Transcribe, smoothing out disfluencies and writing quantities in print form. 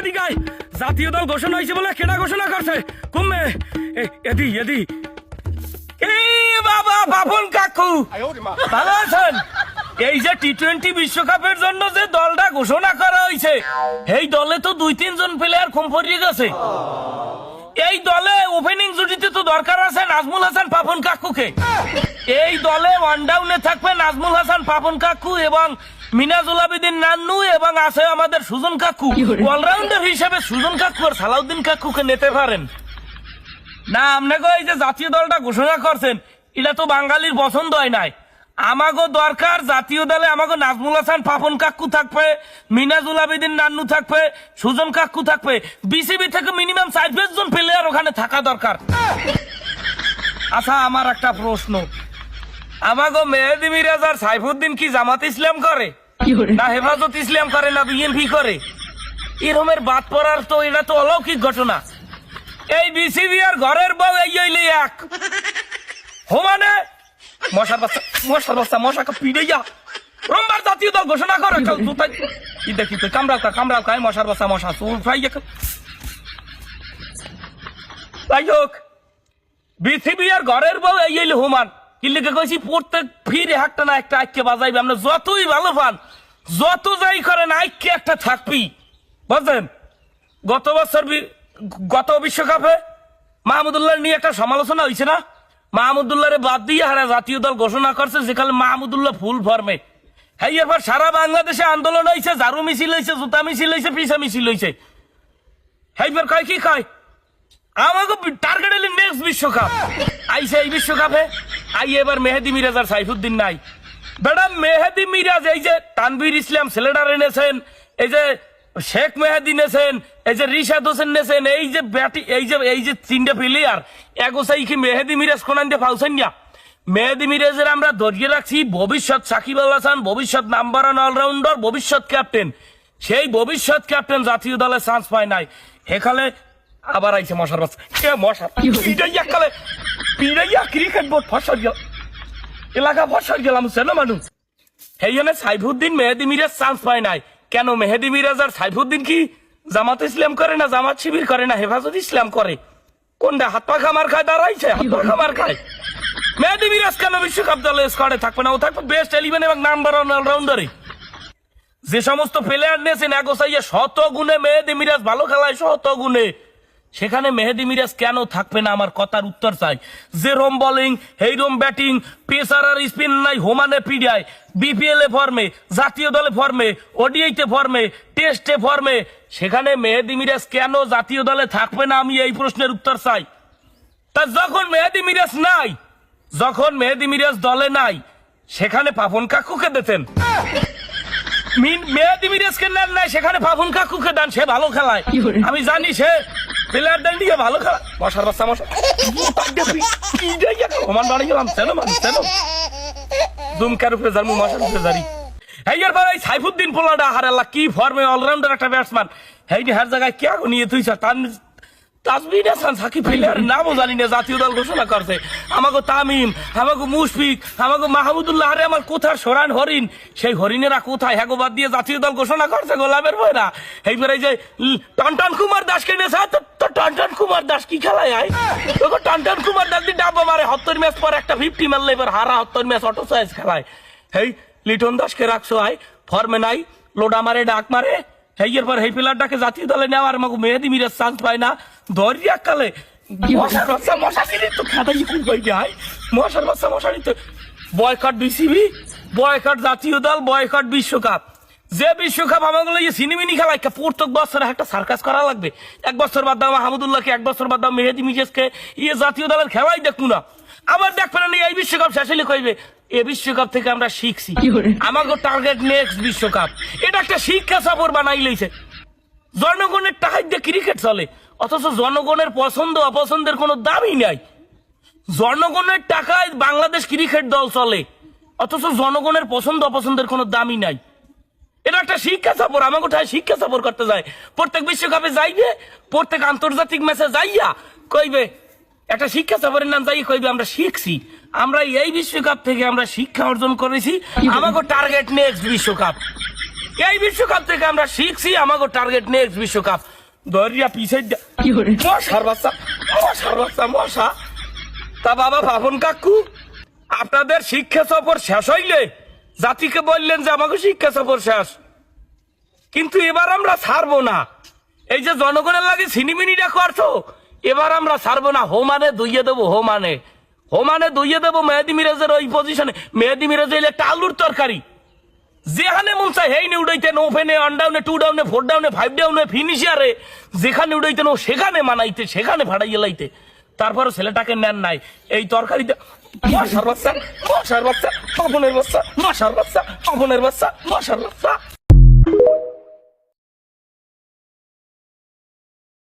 দিগাই জাতীয় দল ঘোষণা হয়েছে বলে কেডা ঘোষণা করছে কুমে এদি এদি এই বাবা বাপন কাকু ভালো আছেন? এই যে টি-20 বিশ্বকাপের জন্য যে দলটা ঘোষণা করা হয়েছে এই দলে তো 2-3 জন প্লেয়ার কম পড়ে গেছে। এই দলে ওপেনিং জুটিতে তো দরকার আছে নাজমুল হাসান পাপন কাকুকে। এই দলে ওয়ান ডাউনে থাকবে নাজমুল হাসান পাপন কাকু এবং মিনাজুল আবেদিন নান্নু এবং আছে আমাদের সুজন কাকু। অলরাউন্ডার হিসেবে সুজন কাকু আর সালাউদ্দিন কাকুকে নিতে পারেন না। আপনাকে এই যে জাতীয় দলটা ঘোষণা করছেন এটা তো বাঙালির পছন্দ হয় নাই। আমাগো দরকার জাতীয় দলে আমাগো নাজমুল হাসান পাপন কাকু থাকবে, মিনাজুল আবেদিন নান্নু থাকবে, সুজন কাকু থাকবে। বিসিবি থেকে মিনিমাম 4-5 জন প্লেয়ার ওখানে থাকা দরকার। আচ্ছা আমার একটা প্রশ্ন, আমাগো মেহেদি মিরাজ আর সাইফুদ্দিন কি জামাত ইসলাম করে না হেফাজত ইসলাম করে না বিএনপি করে? এরমের বাদ পড়ার তো এটা তো অলৌকিক ঘটনা। এই বিসিবি আর ঘরের বউ এই হইলে এক হোমানে মশার বাচ্চা মশাকে পিড়ে যা রোমবার জাতীয় দল ঘোষণা করে দেখি তো কামড়াও খাই মশার বাচ্চা মশা চুল ফ্রাই যাই হোক বিসিবি আর ঘরের বউ এই হইলে হোমান কিল্লিকে কইছি প্রত্যেক ফিরে একটা না একটা আইকে বাজাইবে। আমরা যতই ভালো পান যত যাই করেন আইকে একটা থাকবি বুঝলেন। গত বিশ্বকাপে মাহমুদুল্লাহ নিয়ে একটা সমালোচনা হয়েছে না? মাহমুদুল্লাহরে বাদ দিয়ে হারা জাতীয় দল ঘোষণা করছে যেখানে মাহমুদুল্লাহ ফুল ফর্মে। হ্যাঁ এবার সারা বাংলাদেশে আন্দোলন হয়েছে, ঝাড়ু মিছিল হয়েছে, জুতা মিছিল হয়েছে, পিসা মিছিল হয়েছে। এইবার কয় কি কয় আমাকে টার্গেট এলি নেক্সট বিশ্বকাপ আইসে। এই বিশ্বকাপে এবার মেহেদি মিরাজ আর সাইফুদ্দিন নাই। ম্যাডাম মেহেদি মিরাজ এই যে তানভীর ইসলাম ছেলেটার এনেছেন, এই যে শেখ মেহেদি নেছেন, এই যে রিশাদ হোসেন নেছেন, এই যে ব্যাটি এই যে 3টা প্লেয়ার এগোসাই কি মেহেদি মিরাজ কোনান দিয়ে পাউছেন না? মেহেদি মিরাজের আমরা ধরিয়ে রাখছি ভবিষ্যৎ সাকিব আল হাসান, ভবিষ্যৎ নাম্বার 1 অলরাউন্ডার, ভবিষ্যৎ ক্যাপ্টেন। সেই ভবিষ্যৎ ক্যাপ্টেন জাতীয় দলে চান্স পায় নাই। এখানে আবার আইছে মশার বাচ্চা মশা পিড়াইয়া ক্রিকেট বোর্ড ফসল গেল এলাকা ফসল গেলাম সেনা মানুষ। সেই জন্য সাইফুদ্দিন মেহেদি মিরাজ চান্স পায় নাই। কেন মেহেদি মিরাজ আর সাইফুদ্দিন কি জামাত ইসলাম করে না জামাত শিবির করে না হেফাজত ইসলাম করে? কোনটা হাত পা খামার খায় দাঁড়াইছে হাত পা খামার খায়? মেহেদি মিরাজ কেন বিশ্বকাপ দলে স্কোয়াডে থাকবে না? ও থাকবে বেস্ট 11 এবং নাম্বার 1 অলরাউন্ডারে। যে সমস্ত প্লেয়ার নিয়েছেন এগোসাইয়া শত গুণে মেহেদি মিরাজ ভালো খেলায় শত গুণে, সেখানে মেহেদি মিরাজ কেন থাকবে না? আমার কথার উত্তর চাই। যে রোম বোলিং এই রোম ব্যাটিং পেসার আর স্পিন নাই হোমানে পিড়ায়, বিপিএল এ ফর্মে, জাতীয় দলে ফর্মে, ওডিআইতে ফর্মে, টেস্টে ফর্মে, সেখানে মেহেদি মিরাজ কেন জাতীয় দলে থাকবে না? আমি এই প্রশ্নের উত্তর চাই। তা যখন মেহেদি মিরাজ নাই, যখন মেহেদি মিরাজ দলে নাই, সেখানে পাপন কাকুকে দিতেন। মেহেদি মিরাজকে নেন নাই, সেখানে পাপন কাকুকে দেন, সে ভালো খেলায়। আমি জানি সে প্লেয়ারদের নিয়ে ভালো খেলা। মশার বাচ্চা মশা সমান বাড়ি গেলাম দুমকার উপরে যার মশার উপরে জারি। এইবার ভাই সাইফুদ্দিন পোলাডা হারাল্লা কি ফর্মে অলরাউন্ডার একটা ব্যাটসম্যান। এই হার জায়গায় কে নিয়ে তুই তাজমির হাসান সাকিব প্লেয়ার নামও জানি না জাতীয় দল ঘোষণা করছে। আমাকে তামিম, আমাকে মুশফিক, আমাকে মাহমুদুল্লাহ, আরে আমার কোথার সরান হরিণ, সেই হরিণেরা কোথায় হ্যাগো বাদ দিয়ে জাতীয় দল ঘোষণা করছে গোলামের বইরা। এইবার এই যে টনটন কুমার দাসকে নিয়েছে, তো টনটন কুমার দাস কি খেলায় আয়? তোকে টনটন কুমার দাস দিয়ে ডাব্বা মারে 70 ম্যাচ পর একটা 50 মারলে এবার হারা 70 ম্যাচ অটো সাইজ খেলায়। এই লিটন দাসকে রাখছো আয় ফর্মে নাই, লোডা মারে ডাক মারে। হেইয়ের পর হেই প্লেয়ারটাকে জাতীয় দলে নেওয়ার আমাকে মেহেদি মিরাজ চান্স পায় না। ধরিয়া কালে মশার বাচ্চা মশারি তো খাতাই খুব হয়ে যায়। মশার বাচ্চা মশারি তো বয়কট বিসিবি, বয়কট জাতীয় দল, বয়কট বিশ্বকাপ। যে বিশ্বকাপ আমাগুলো সিনেমিনি খেলায় প্রত্যেক বছর একটা সার্কাস করা লাগবে। 1 বছর বাদ দাও মাহমুদুল্লাহকে, 1 বছর বাদ দাও মেহেদি মিরাজকে, জাতীয় দলের খেলাই দেখবো না। আবার দেখবে না এই বিশ্বকাপ শেষ হলে কইবে এ বিশ্বকাপ থেকে আমরা শিখছি, আমাকে টার্গেট নেক্সট বিশ্বকাপ। এটা একটা শিক্ষা সফর বানাই লইছে। জনগণের টাকায় দিয়ে ক্রিকেট চলে, অথচ জনগণের পছন্দ অপছন্দের কোনো দামই নাই। জনগণের টাকায় বাংলাদেশ ক্রিকেট দল চলে, অথচ জনগণের পছন্দ অপছন্দের কোনো দামই নাই। এটা একটা শিক্ষা সফর, আমাকে ওঠায় শিক্ষা সফর করতে যায়। প্রত্যেক বিশ্বকাপে যাইবে, প্রত্যেক আন্তর্জাতিক ম্যাচে যাইয়া কইবে একটা শিক্ষা সফরের নাম যাই কইবে আমরা শিখছি, আমরা এই বিশ্বকাপ থেকে আমরা শিক্ষা অর্জন করেছি, আমাকে টার্গেট নেক্সট বিশ্বকাপ। এই বিশ্বকাপ থেকে আমরা শিখছি আমাকে টার্গেট নেক্সট বিশ্বকাপ। দরিয়া পিছাই মশার বাচ্চা, মশার বাচ্চা, মশা। তা বাবা ভাবন কাকু, আপনাদের শিক্ষা সফর শেষ হইলে জাতিকে বললেন যে আমাকে শিক্ষা সফর শেষ, কিন্তু এবার আমরা ছাড়বো না। এই যে জনগণের লাগে সিনিমিনিটা করছো, এবার আমরা ছাড়বো না। হোমানে দইয়ে দেবো, হোমানে দইয়ে দেবো মেহেদি মিরাজের ওই পজিশনে। মেহেদি মিরাজ এলে একটা আলুর তরকারি, যেখানে মন চায় হেইনে উড়াইতেন, ওপেনে, ওয়ান ডাউনে, টু ডাউনে, 4 ডাউনে, 5 ডাউনে, ফিনিশিয়ারে যেখানে উড়াইতেন ও সেখানে মানাইতে, সেখানে ভাড়াইয়ে লাইতে। তারপরে ছেলেটাকে নেন নাই এই তরকারিতে। মশার বাচ্চা, মশার বাচ্চা, স্বপনের বাচ্চা, মশার বাচ্চা, স্বপনের বাচ্চা, মশার বাচ্চা।